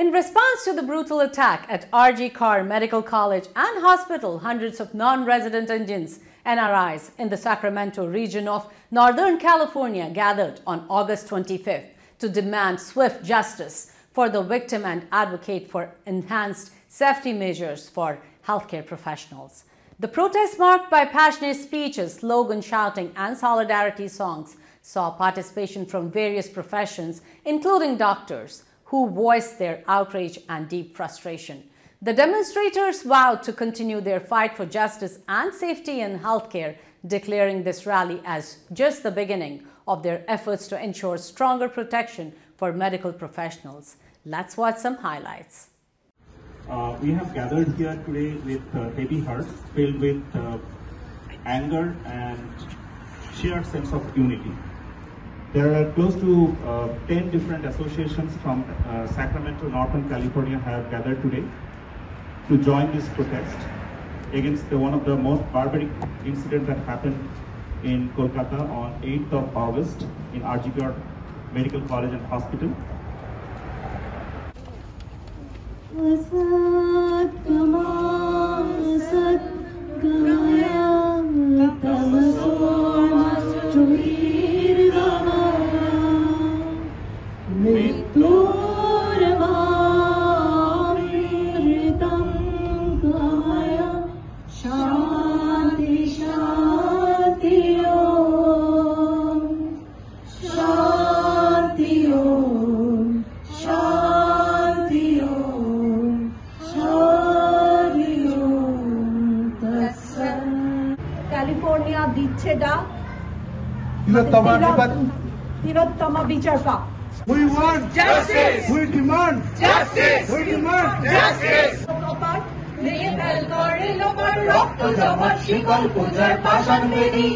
In response to the brutal attack at RG Kar Medical College and Hospital, hundreds of non-resident Indians, NRIs, in the Sacramento region of Northern California gathered on August 25th to demand swift justice for the victim and advocate for enhanced safety measures for healthcare professionals. The protest, marked by passionate speeches, slogan shouting, and solidarity songs, saw participation from various professions, including doctors, who voiced their outrage and deep frustration. The demonstrators vowed to continue their fight for justice and safety in healthcare, declaring this rally as just the beginning of their efforts to ensure stronger protection for medical professionals. Let's watch some highlights. We have gathered here today with heavy hearts filled with anger and shared sense of unity. There are close to 10 different associations from Sacramento, Northern California have gathered today to join this protest against one of the most barbaric incidents that happened in Kolkata on 8th of August in RG Kar Medical College and Hospital. California দিচ্ছে ডাক তিলোত্তমা বিচার পাক। We want justice. We demand justice. We demand justice. রক্ত জমাট শিকল পূজার পাষাণ বেদী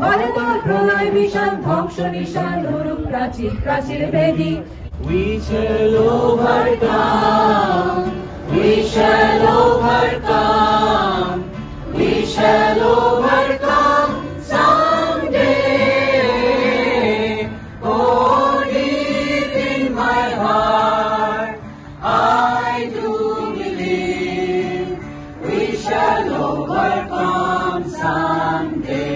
ভারতের প্রলয় বিশাল ধ্বংস নিশান ধরুক প্রাচীর প্রাচীর বেদী। We shall overcome. We shall overcome. We shall overcome someday. Oh, deep in my heart, I do believe we shall overcome someday.